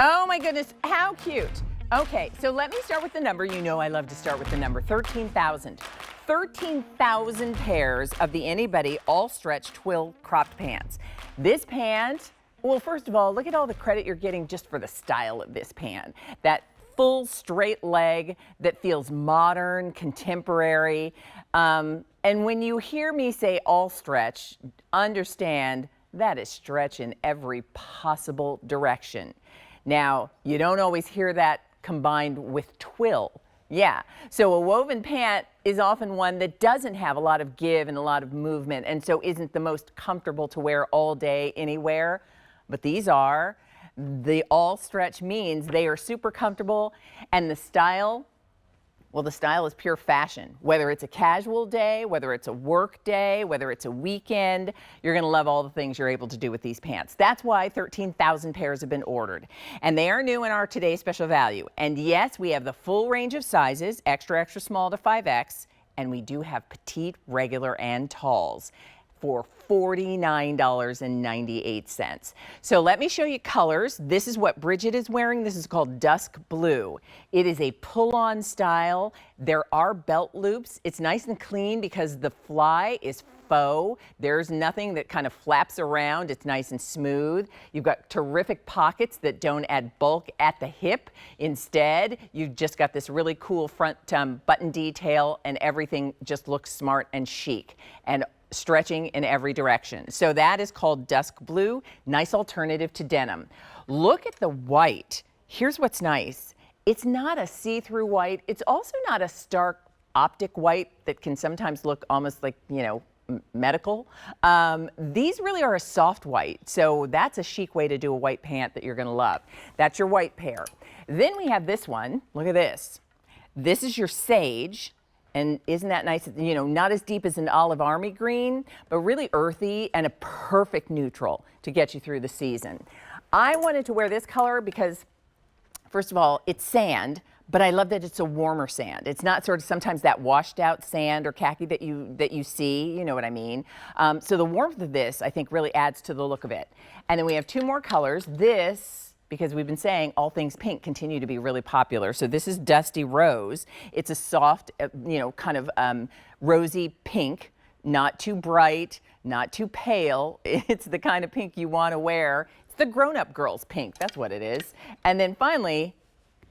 Oh my goodness, how cute. Okay, so let me start with the number. You know I love to start with the number, 13,000. 13,000 pairs of the AnyBody all-stretch twill cropped pants. This pant, well, first of all, look at all the credit you're getting just for the style of this pant. That full straight leg that feels modern, contemporary. And when you hear me say all stretch, understand that is stretch in every possible direction. Now, you don't always hear that combined with twill. Yeah, so a woven pant is often one that doesn't have a lot of give and a lot of movement, and so isn't the most comfortable to wear all day anywhere. But these are. The all stretch means they are super comfortable, and the style, well, the style is pure fashion. Whether it's a casual day, whether it's a work day, whether it's a weekend, you're gonna love all the things you're able to do with these pants. That's why 13,000 pairs have been ordered. And they are new in our today's special value. And yes, we have the full range of sizes, extra, extra small to 5X, and we do have petite, regular, and talls for $49.98. So let me show you colors. This is what Bridget is wearing. This is called dusk blue. It is a pull-on style. There are belt loops. It's nice and clean because the fly is faux. There's nothing that kind of flaps around. It's nice and smooth. You've got terrific pockets that don't add bulk at the hip. Instead, you've just got this really cool front button detail, and everything just looks smart and chic and stretching in every direction. So that is called dusk blue, nice alternative to denim. Look at the white. Here's what's nice. It's not a see-through white. It's also not a stark optic white that can sometimes look almost like, you know, medical. These really are a soft white. So that's a chic way to do a white pant that you're gonna love. That's your white pair. Then we have this one. Look at this. This is your sage. And isn't that nice? You know, not as deep as an olive army green, but really earthy and a perfect neutral to get you through the season. I wanted to wear this color because, first of all, it's sand, but I love that it's a warmer sand. It's not sort of sometimes that washed out sand or khaki that you see, you know what I mean? So the warmth of this, I think, really adds to the look of it. And then we have two more colors. This, because we've been saying all things pink continue to be really popular. So this is Dusty Rose. It's a soft, you know, kind of rosy pink, not too bright, not too pale. It's the kind of pink you want to wear. It's the grown-up girl's pink, that's what it is. And then finally,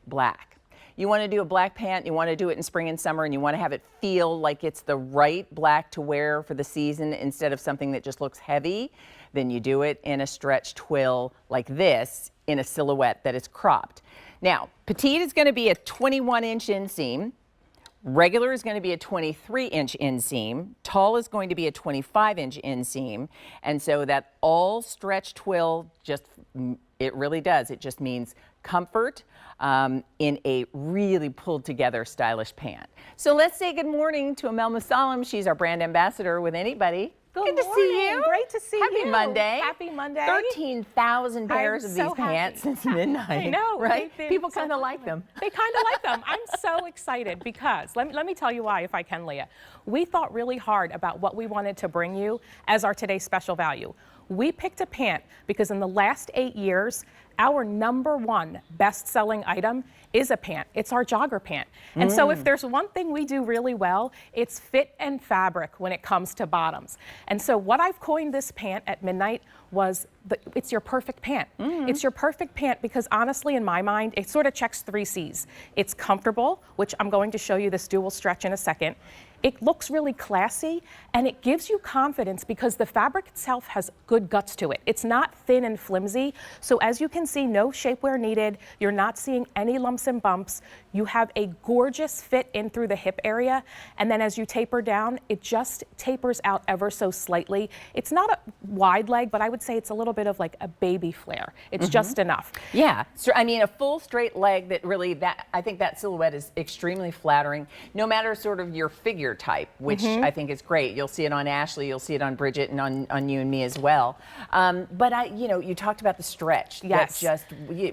black. You want to do a black pant, you want to do it in spring and summer, and you want to have it feel like it's the right black to wear for the season instead of something that just looks heavy, then you do it in a stretch twill like this in a silhouette that is cropped. Now, petite is going to be a 21-inch inseam. Regular is going to be a 23-inch inseam. Tall is going to be a 25-inch inseam. And so that all stretch twill just, it really does. It just means comfort in a really pulled together stylish pant. So let's say good morning to Amel Musalem. She's our brand ambassador with AnyBody. Good to see you. Great to see you. Happy Monday. Happy Monday. 13,000 pairs of these pants since midnight. I know. Right? People kind of like them. They kind of like them. I'm so excited because, let me tell you why, if I can, Leah. We thought really hard about what we wanted to bring you as our today's special value. We picked a pant because in the last 8 years, our #1 best-selling item is a pant. It's our jogger pant. And so if there's one thing we do really well, it's fit and fabric when it comes to bottoms. And so what I've coined this pant at midnight was, it's your perfect pant. It's your perfect pant because honestly, in my mind, it sort of checks 3 C's. It's comfortable, which I'm going to show you this dual stretch in a second. It looks really classy, and it gives you confidence because the fabric itself has good guts to it. It's not thin and flimsy, so as you can see, no shapewear needed. You're not seeing any lumps and bumps. You have a gorgeous fit in through the hip area, and then as you taper down, it just tapers out ever so slightly. It's not a wide leg, but I would say it's a little bit of like a baby flare. It's just enough. Yeah, so I mean a full straight leg that really, I think that silhouette is extremely flattering, no matter sort of your figure type, which I think is great. You'll see it on Ashley, you'll see it on Bridget, and on you and me as well. But you know, you talked about the stretch. Yes.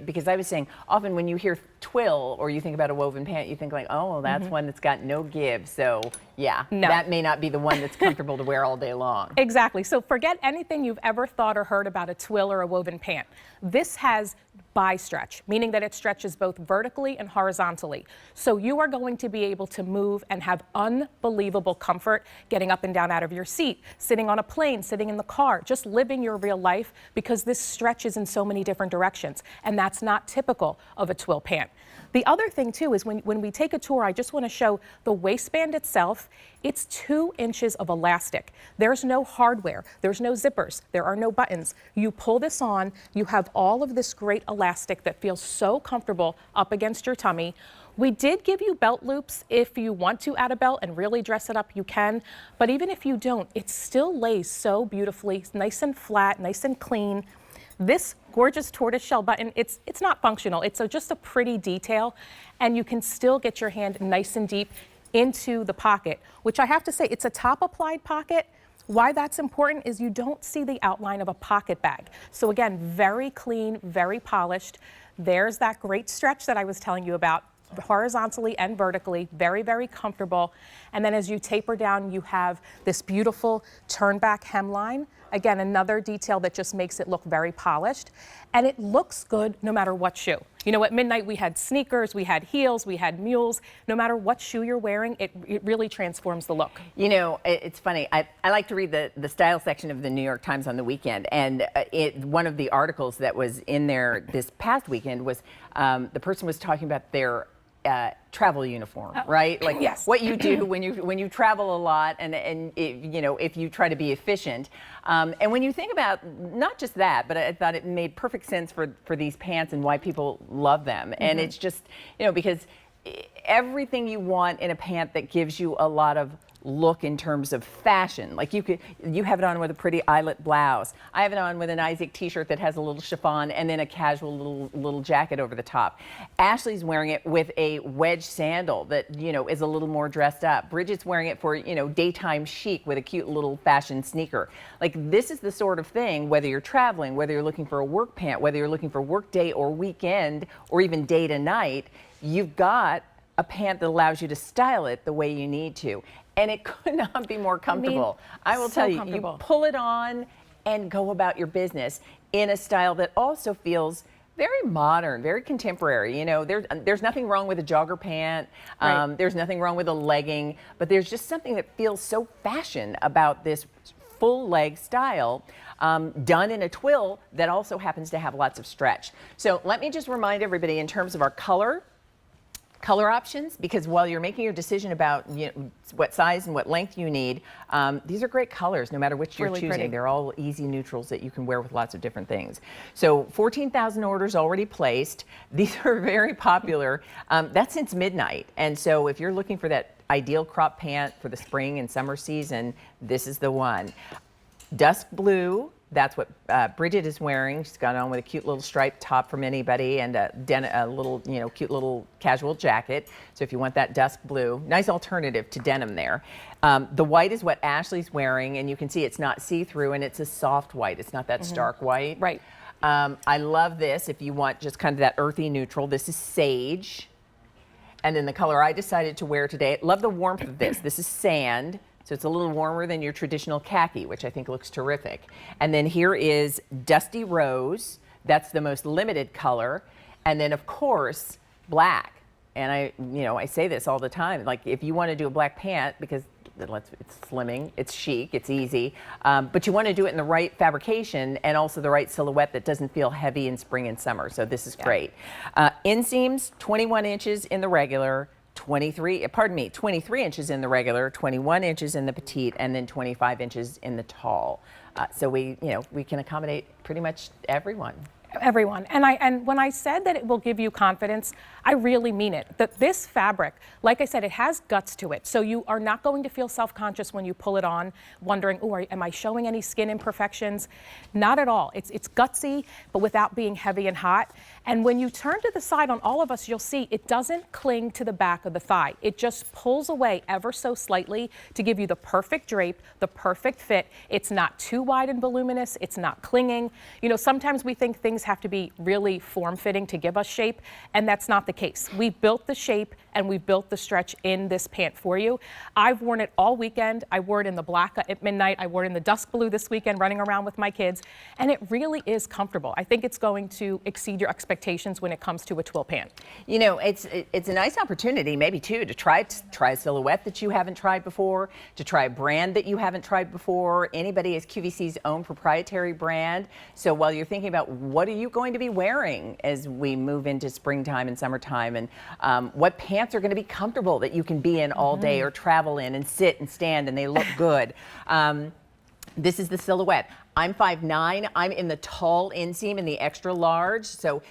Because I was saying, often when you hear twill or you think about a woven pant, you think like, oh, well, that's one that's got no give. So yeah, that may not be the one that's comfortable to wear all day long. Exactly. So forget anything you've ever thought or heard about a twill or a woven pant. This has bi-stretch, meaning that it stretches both vertically and horizontally. So you are going to be able to move and have unbelievable comfort getting up and down out of your seat, sitting on a plane, sitting in the car, just living your real life, because this stretches in so many different directions. And that's not typical of a twill pant. The other thing too is when we take a tour, I just want to show the waistband itself. It's 2 inches of elastic. There's no hardware. There's no zippers. There are no buttons. You pull this on, you have all of this great elastic that feels so comfortable up against your tummy. We did give you belt loops. If you want to add a belt and really dress it up, you can. But even if you don't, it still lays so beautifully, nice and flat, nice and clean. This gorgeous tortoiseshell button, it's not functional. It's just a pretty detail, and you can still get your hand nice and deep into the pocket, which I have to say, it's a top applied pocket. Why that's important is you don't see the outline of a pocket bag. So again, very clean, very polished. There's that great stretch that I was telling you about, horizontally and vertically, very, very comfortable. And then as you taper down, you have this beautiful turn back hemline. Again, another detail that just makes it look very polished. And it looks good no matter what shoe. You know, at midnight we had sneakers, we had heels, we had mules. No matter what shoe you're wearing, it really transforms the look. You know, it's funny. I like to read the style section of the New York Times on the weekend. And one of the articles that was in there this past weekend was the person was talking about their travel uniform, right? Like yes. What you do when you travel a lot, and you know, if you try to be efficient. And when you think about not just that, but I thought it made perfect sense for these pants and why people love them. And it's just, you know, because everything you want in a pant that gives you a lot of look in terms of fashion. Like you have it on with a pretty eyelet blouse. I have it on with an Isaac t-shirt that has a little chiffon and then a casual little jacket over the top. Ashley's wearing it with a wedge sandal that, you know, is a little more dressed up. Bridget's wearing it for, you know, daytime chic with a cute little fashion sneaker. Like this is the sort of thing, whether you're traveling, whether you're looking for a work pant, whether you're looking for work day or weekend or even day to night, you've got a pant that allows you to style it the way you need to. And it could not be more comfortable. I will tell you, you pull it on and go about your business in a style that also feels very modern, very contemporary. You know, there's nothing wrong with a jogger pant. There's nothing wrong with a legging, but there's just something that feels so fashion about this full leg style done in a twill that also happens to have lots of stretch. So let me just remind everybody in terms of our color options, because while you're making your decision about, you know, what size and what length you need, these are great colors no matter which you're choosing. Pretty. They're all easy neutrals that you can wear with lots of different things. So 14,000 orders already placed. These are very popular. That's since midnight. And so if you're looking for that ideal crop pant for the spring and summer season, this is the one. Dusk blue. That's what Bridget is wearing. She's got on with a cute little striped top from AnyBody and a little, you know, cute little casual jacket. So if you want that dusk blue, nice alternative to denim there. The white is what Ashley's wearing, and you can see it's not see-through, and it's a soft white. It's not that stark white. Right. I love this if you want just kind of that earthy neutral. This is sage. And then the color I decided to wear today, love the warmth of this. This is sand. So it's a little warmer than your traditional khaki, which I think looks terrific. And then here is Dusty Rose. That's the most limited color. And then of course, black. And I say this all the time, like if you want to do a black pant, because it's slimming, it's chic, it's easy, but you want to do it in the right fabrication and also the right silhouette that doesn't feel heavy in spring and summer. So this is great. Inseams, 21 inches in the regular, 23 inches in the regular, 21 inches in the petite, and then 25 inches in the tall. So we can accommodate pretty much everyone. And when I said that it will give you confidence, I really mean it. That this fabric, like I said, it has guts to it. So you are not going to feel self-conscious when you pull it on, wondering, oh, am I showing any skin imperfections? Not at all. It's gutsy, but without being heavy and hot. And when you turn to the side on all of us, you'll see it doesn't cling to the back of the thigh. It just pulls away ever so slightly to give you the perfect drape, the perfect fit. It's not too wide and voluminous. It's not clinging. You know, sometimes we think things have to be really form-fitting to give us shape, and that's not the case. We built the shape and we built the stretch in this pant for you. I've worn it all weekend. I wore it in the black at midnight. I wore it in the dusk blue this weekend running around with my kids, and it really is comfortable. I think it's going to exceed your expectations when it comes to a twill pant. You know, it's a nice opportunity maybe too to try a silhouette that you haven't tried before, to try a brand that you haven't tried before. AnyBody is QVC's own proprietary brand. So while you're thinking about what are you going to be wearing as we move into springtime and summertime, and what pants are going to be comfortable that you can be in all day or travel in and sit and stand and they look good. This is the silhouette. I'm 5'9". I'm in the tall inseam in the extra large. So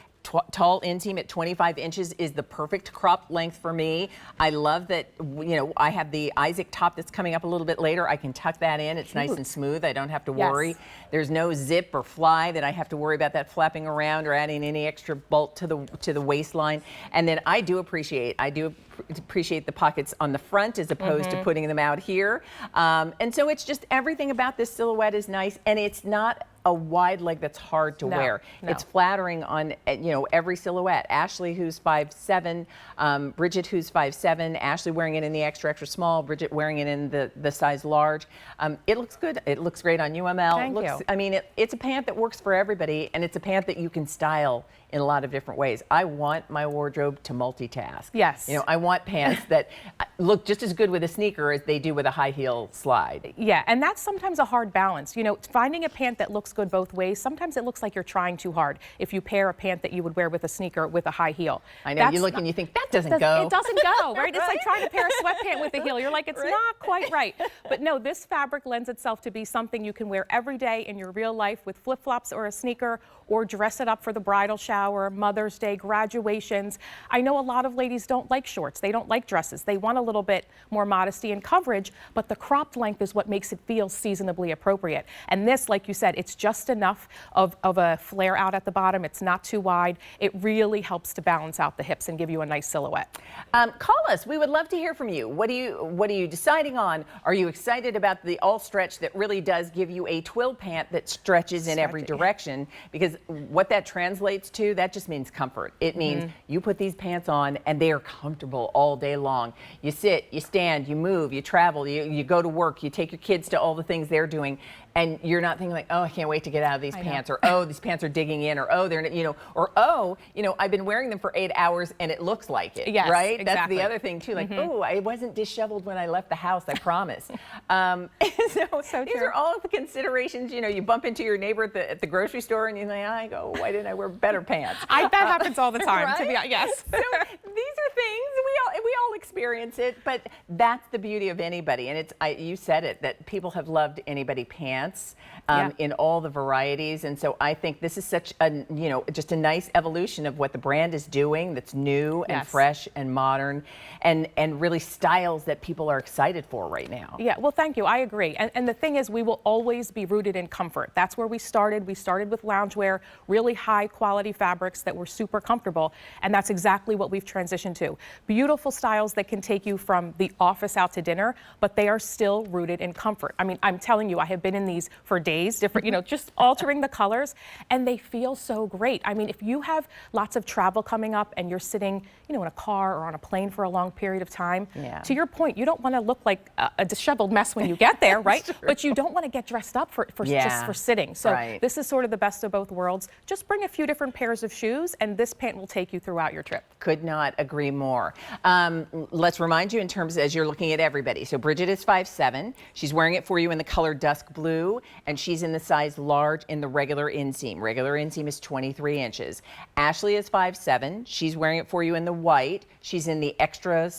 tall inseam at 25 inches is the perfect crop length for me. I love that, you know, I have the Isaac top that's coming up a little bit later. I can tuck that in. It's nice and smooth. I don't have to worry. There's no zip or fly that I have to worry about that flapping around or adding any extra bulk to the waistline. And then I do appreciate the pockets on the front as opposed to putting them out here. And so it's just everything about this silhouette is nice, and it's not a wide leg that's hard to wear. No. It's flattering on, you know, every silhouette. Ashley, who's 5'7", Bridget, who's 5'7", Ashley wearing it in the extra small, Bridget wearing it in the size large. It looks good. It looks great on UML. Thank you. I mean, it's a pant that works for everybody, and it's a pant that you can style in a lot of different ways. I want my wardrobe to multitask. Yes. You know, I want pants that look just as good with a sneaker as they do with a high heel slide. Yeah, and that's sometimes a hard balance. You know, finding a pant that looks good both ways, sometimes it looks like you're trying too hard if you pair a pant that you would wear with a sneaker with a high heel. I know, you look and you think, that doesn't go. It doesn't go, right? It's like trying to pair a sweatpant with a heel. You're like, it's not quite right. But no, this fabric lends itself to be something you can wear every day in your real life with flip-flops or a sneaker, or dress it up for the bridal shower, Mother's Day, graduations. I know a lot of ladies don't like shorts. They don't like dresses. They want a little bit more modesty and coverage, but the cropped length is what makes it feel seasonably appropriate. And this, like you said, it's just enough of a flare out at the bottom. It's not too wide. It really helps to balance out the hips and give you a nice silhouette. Call us. We would love to hear from you. What are you deciding on? Are you excited about the all stretch that really does give you a twill pant that stretches in every direction? Because what that translates to, that just means comfort. It means you put these pants on and they are comfortable all day long. You sit, you stand, you move, you travel, you go to work, you take your kids to all the things they're doing, and you're not thinking like, oh, I can't wait to get out of these pants, or oh, these pants are digging in, or oh, they're, you know, or oh, you know, I've been wearing them for 8 hours and it looks like it, right? Exactly. That's the other thing too, like, oh, I wasn't disheveled when I left the house, I promise. So these are all the considerations. You know, you bump into your neighbor at the grocery store and you think, I go, why didn't I wear better pants? That happens all the time, right? to be honest. Yes. So these are things we all experience it, but that's the beauty of AnyBody, and you said it, that people have loved AnyBody pants in all the varieties, and so I think this is such a, you know, just a nice evolution of what the brand is doing that's new and fresh and modern, and really styles that people are excited for right now. Yeah, well, thank you. I agree. And the thing is, we will always be rooted in comfort. That's where we started. We started with loungewear, really high quality fabrics that were super comfortable, and that's exactly what we've transitioned to. Beautiful styles that can take you from the office out to dinner, but they are still rooted in comfort. I mean, I'm telling you, I have been in these for days, different, you know, just altering the colors, and they feel so great. I mean, if you have lots of travel coming up and you're sitting, you know, in a car or on a plane for a long period of time, to your point, you don't want to look like a disheveled mess when you get there, right? But you don't want to get dressed up for just for sitting. So this is sort of the best of both worlds. Just bring a few different pairs of shoes, and this pant will take you throughout your trip. Could not agree more. Let's remind you in terms as you're looking at everybody. So Bridget is 5'7". She's wearing it for you in the color dusk blue, and she's in the size large in the regular inseam. Regular inseam is 23 inches. Ashley is 5'7". She's wearing it for you in the white. She's in the extra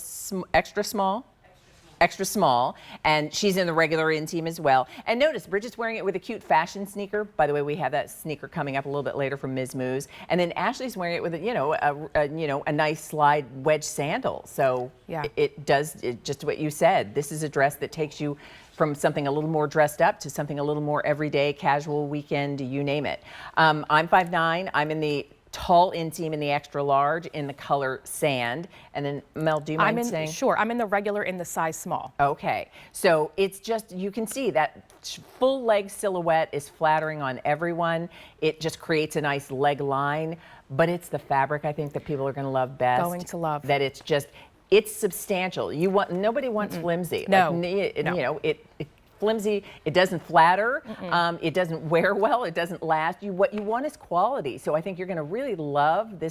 small, and she's in the regular inseam as well. And notice Bridget's wearing it with a cute fashion sneaker. By the way, we have that sneaker coming up a little bit later from Ms. Moose. And then Ashley's wearing it with a nice slide wedge sandal. So it does just what you said. This is a dress that takes you from something a little more dressed up to something a little more everyday, casual, weekend, you name it. I'm 5'9". I'm in the tall inseam in the extra large in the color sand. And then Mel, do you mind saying? Sure, I'm in the regular in the size small. Okay, so it's just, you can see that full leg silhouette is flattering on everyone. It just creates a nice leg line, but it's the fabric I think that people are going to love best. Going to love. That it's substantial. Nobody wants flimsy. No, like, no. You know, flimsy, it doesn't flatter, it doesn't wear well, it doesn't last. What you want is quality. So I think you're going to really love this